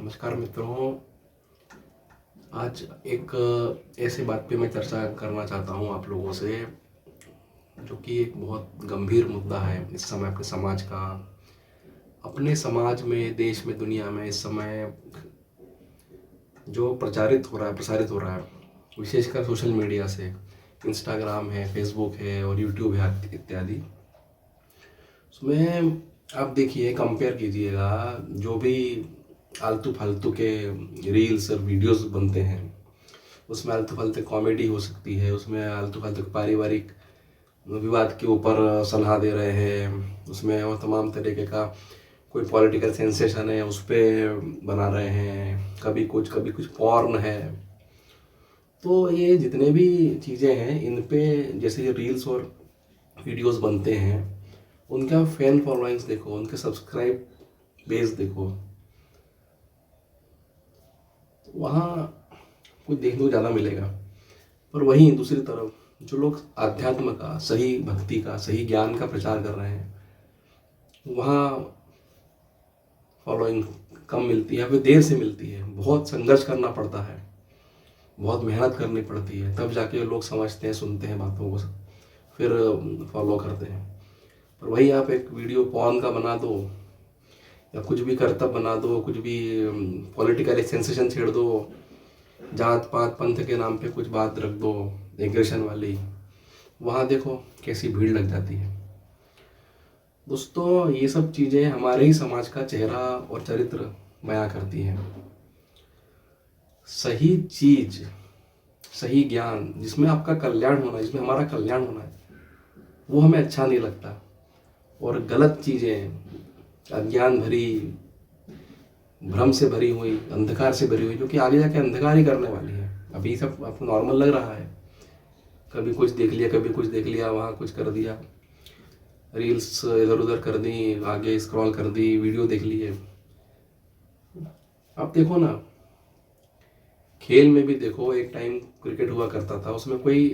नमस्कार मित्रों। आज एक ऐसी बात पे मैं चर्चा करना चाहता हूँ आप लोगों से, जो कि एक बहुत गंभीर मुद्दा है इस समय अपने समाज का। अपने समाज में, देश में, दुनिया में इस समय जो प्रसारित हो रहा है, विशेषकर सोशल मीडिया से, इंस्टाग्राम है, फेसबुक है और यूट्यूब है इत्यादि। उसमें आप देखिए, कंपेयर कीजिएगा, जो भी आलतू फालतू के रील्स और वीडियोस बनते हैं, उसमें आलतू फालतू कॉमेडी हो सकती है, उसमें आलतू फालतू पारिवारिक विवाद के ऊपर सलाह दे रहे हैं, उसमें और तमाम तरीके का कोई पॉलिटिकल सेंसेशन है उस पर बना रहे हैं, कभी कुछ पॉर्न है। तो ये जितने भी चीज़ें हैं, इन पे जैसे ये रील्स और वीडियोस बनते हैं, उनका फैन फॉलोइंग्स देखो, उनके सब्सक्राइब बेस देखो, वहाँ कुछ देखने को ज़्यादा मिलेगा। पर वहीं दूसरी तरफ जो लोग आध्यात्म का, सही भक्ति का, सही ज्ञान का प्रचार कर रहे हैं, वहाँ फॉलोइंग कम मिलती है, फिर देर से मिलती है। बहुत संघर्ष करना पड़ता है, बहुत मेहनत करनी पड़ती है, तब जाके लोग समझते हैं, सुनते हैं बातों को, फिर फॉलो करते हैं। पर वही आप एक वीडियो पॉर्न का बना दो या कुछ भी करतब बना दो, कुछ भी पॉलिटिकल सेंसेशन छेड़ दो, जात पात पंथ के नाम पे कुछ बात रख दो एग्रेशन वाली, वहाँ देखो कैसी भीड़ लग जाती है। दोस्तों, ये सब चीज़ें हमारे ही समाज का चेहरा और चरित्र बयां करती हैं। सही चीज़, सही ज्ञान, जिसमें आपका कल्याण होना है, जिसमें हमारा कल्याण होना है, वो हमें अच्छा नहीं लगता। और गलत चीज़ें, अज्ञान भरी, भ्रम से भरी हुई, अंधकार से भरी हुई, जो कि आगे जाके अंधकार ही करने वाली है। अभी सब आपको नॉर्मल लग रहा है, कभी कुछ देख लिया, कभी कुछ देख लिया, वहाँ कुछ कर दिया, रील्स इधर उधर कर दी, आगे स्क्रॉल कर दी, वीडियो देख लिए। अब देखो ना, खेल में भी देखो, एक टाइम क्रिकेट हुआ करता था, उसमें कोई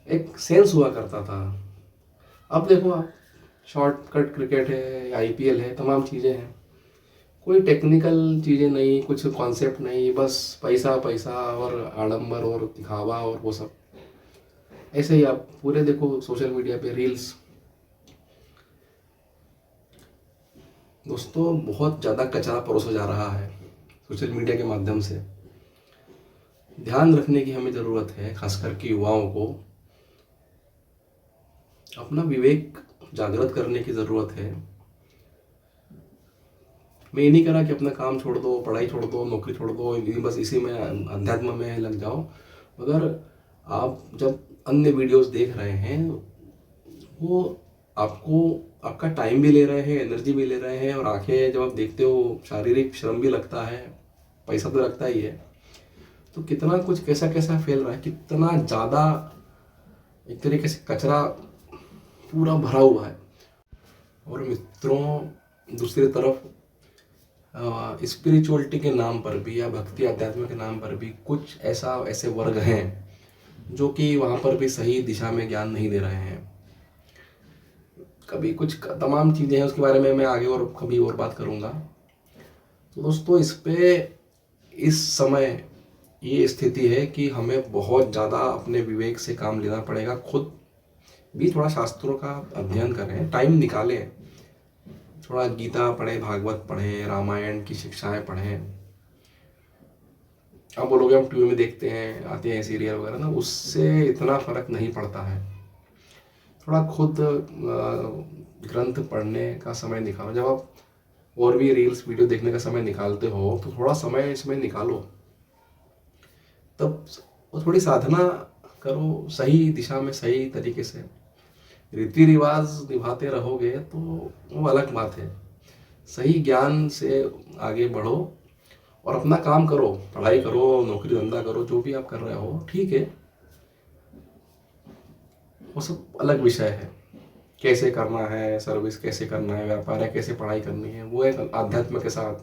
एक सेंस हुआ करता था। अब देखो आप, शॉर्टकट क्रिकेट है, आईपीएल है, तमाम चीज़ें हैं, कोई टेक्निकल चीज़ें नहीं, कुछ कॉन्सेप्ट नहीं, बस पैसा पैसा और आडंबर और दिखावा और वो सब। ऐसे ही आप पूरे देखो सोशल मीडिया पे रील्स। दोस्तों, बहुत ज़्यादा कचरा परोसा जा रहा है सोशल मीडिया के माध्यम से। ध्यान रखने की हमें ज़रूरत है, खासकर के युवाओं को अपना विवेक जागृत करने की ज़रूरत है। मैं ये नहीं कह रहा कि अपना काम छोड़ दो, पढ़ाई छोड़ दो, नौकरी छोड़ दो, बस इसी में अध्यात्म में लग जाओ। मगर आप जब अन्य वीडियोस देख रहे हैं, वो आपको, आपका टाइम भी ले रहे हैं, एनर्जी भी ले रहे हैं, और आंखें जब आप देखते हो, शारीरिक श्रम भी लगता है, पैसा तो लगता ही है। तो कितना कुछ कैसा कैसा फैल रहा है, कितना ज़्यादा एक तरीके से कचरा पूरा भरा हुआ है। और मित्रों, दूसरी तरफ स्पिरिचुअलिटी के नाम पर भी या भक्ति अध्यात्म के नाम पर भी कुछ ऐसे वर्ग हैं जो कि वहाँ पर भी सही दिशा में ज्ञान नहीं दे रहे हैं। कभी कुछ तमाम चीज़ें हैं, उसके बारे में मैं आगे और कभी और बात करूँगा। तो दोस्तों, इस समय ये स्थिति है कि हमें बहुत ज़्यादा अपने विवेक से काम लेना पड़ेगा। खुद भी थोड़ा शास्त्रों का अध्ययन करें, टाइम निकालें, थोड़ा गीता पढ़ें, भागवत पढ़ें, रामायण की शिक्षाएं पढ़ें। अब बोलोगे हम टीवी में देखते हैं, आते हैं सीरियल वगैरह ना, उससे इतना फर्क नहीं पड़ता है। थोड़ा खुद ग्रंथ पढ़ने का समय निकालो। जब आप और भी रील्स वीडियो देखने का समय निकालते हो, तो थोड़ा समय इसमें निकालो, तब थोड़ी साधना करो, सही दिशा में, सही तरीके से रीति रिवाज निभाते रहोगे तो वो अलग बात है। सही ज्ञान से आगे बढ़ो और अपना काम करो, पढ़ाई करो, नौकरी धंधा करो, जो भी आप कर रहे हो ठीक है, वो सब अलग विषय है। कैसे करना है, सर्विस कैसे करना है, व्यापार है, कैसे पढ़ाई करनी है, वो एक आध्यात्म के साथ,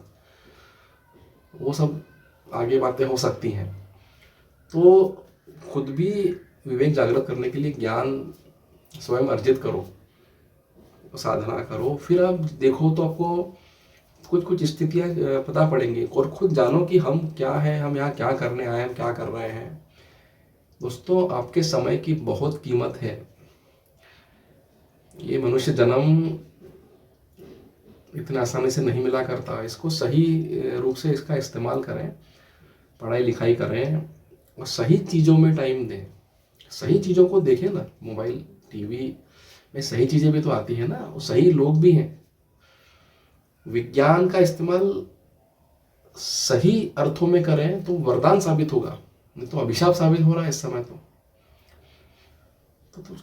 वो सब आगे बातें हो सकती हैं। तो खुद भी विवेक जागृत करने के लिए ज्ञान स्वयं अर्जित करो, साधना करो, फिर आप देखो तो आपको कुछ कुछ स्थितियाँ पता पड़ेंगी और खुद जानो कि हम क्या हैं, हम यहाँ क्या करने आए हैं, हम क्या कर रहे हैं। दोस्तों, आपके समय की बहुत कीमत है। ये मनुष्य जन्म इतने आसानी से नहीं मिला करता। इसको सही रूप से इसका इस्तेमाल करें, पढ़ाई लिखाई करें और सही चीज़ों में टाइम दें। सही चीज़ों को देखें ना, मोबाइल टीवी में सही चीज़ें भी तो आती हैं ना, और सही लोग भी हैं। विज्ञान का इस्तेमाल सही अर्थों में करें तो वरदान साबित होगा, नहीं तो अभिशाप साबित हो रहा है इस समय।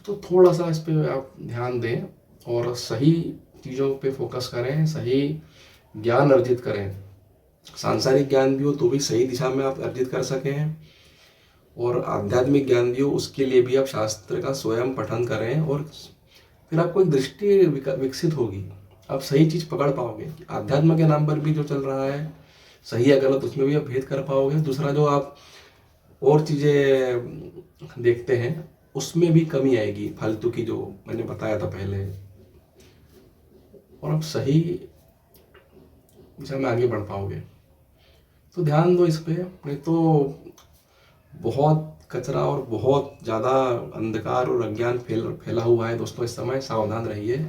तो थोड़ा सा इस पे आप ध्यान दें और सही चीज़ों पे फोकस करें, सही ज्ञान अर्जित करें। सांसारिक ज्ञान भी हो तो भी सही दिशा में आप अर्जित कर सकें, और आध्यात्मिक ज्ञान भी हो उसके लिए भी आप शास्त्र का स्वयं पठन करें, और फिर आपको एक दृष्टि विकसित होगी। आप सही चीज़ पकड़ पाओगे। आध्यात्म के नाम पर भी जो चल रहा है सही या गलत, उसमें भी आप भेद कर पाओगे। दूसरा, जो आप और चीज़ें देखते हैं उसमें भी कमी आएगी, फालतू की जो मैंने बताया था पहले, और आप सही दिशा में आगे बढ़ पाओगे। तो ध्यान दो इस पे, नहीं तो बहुत कचरा और बहुत ज़्यादा अंधकार और अज्ञान फैला हुआ है दोस्तों इस समय। सावधान रहिए,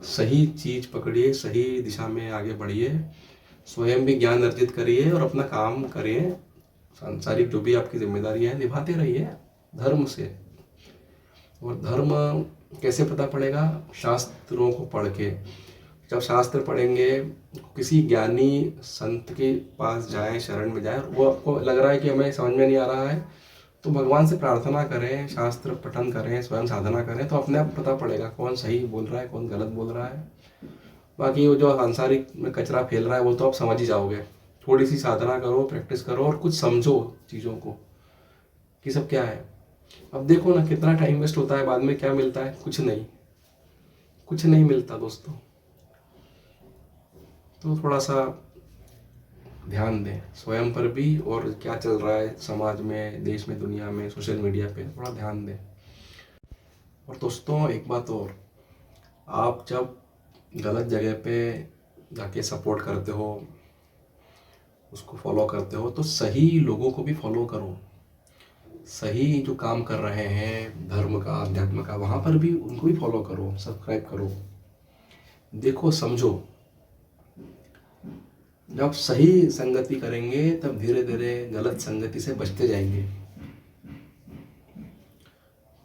सही चीज़ पकड़िए, सही दिशा में आगे बढ़िए, स्वयं भी ज्ञान अर्जित करिए और अपना काम करिए। सांसारिक जो भी आपकी जिम्मेदारी है निभाते रहिए धर्म से। और धर्म कैसे पता पड़ेगा? शास्त्रों को पढ़ के। जब शास्त्र पढ़ेंगे, किसी ज्ञानी संत के पास जाएं, शरण में जाएं, वो आपको लग रहा है कि हमें समझ में नहीं आ रहा है, तो भगवान से प्रार्थना करें, शास्त्र पठन करें, स्वयं साधना करें, तो अपने आप पता पड़ेगा कौन सही बोल रहा है, कौन गलत बोल रहा है। बाकी वो जो सांसारिक में कचरा फैल रहा है वो तो आप समझ ही जाओगे। थोड़ी सी साधना करो, प्रैक्टिस करो और कुछ समझो चीज़ों को कि सब क्या है। अब देखो ना, कितना टाइम वेस्ट होता है, बाद में क्या मिलता है? कुछ नहीं, कुछ नहीं मिलता दोस्तों। तो थोड़ा सा ध्यान दें स्वयं पर भी, और क्या चल रहा है समाज में, देश में, दुनिया में, सोशल मीडिया पे थोड़ा ध्यान दें। और दोस्तों, एक बात और, आप जब गलत जगह पे जाके सपोर्ट करते हो, उसको फॉलो करते हो, तो सही लोगों को भी फॉलो करो। सही जो काम कर रहे हैं धर्म का, अध्यात्म का, वहाँ पर भी उनको भी फॉलो करो, सब्सक्राइब करो, देखो, समझो। जब सही संगति करेंगे तब धीरे धीरे गलत संगति से बचते जाएंगे।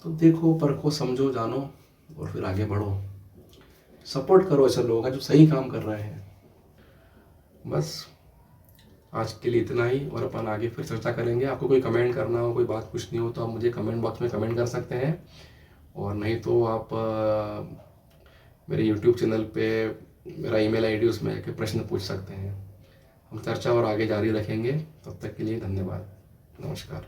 तो देखो, परखो, समझो, जानो और फिर आगे बढ़ो। सपोर्ट करो ऐसे लोगों का जो सही काम कर रहे हैं। बस आज के लिए इतना ही, और अपन आगे फिर चर्चा करेंगे। आपको कोई कमेंट करना हो, कोई बात पूछनी हो, तो आप मुझे कमेंट बॉक्स में कमेंट कर सकते हैं, और नहीं तो आप मेरे YouTube चैनल पे मेरा email ID, उसमें जाके प्रश्न पूछ सकते हैं। हम चर्चा और आगे जारी रखेंगे। तब तक के लिए धन्यवाद, नमस्कार।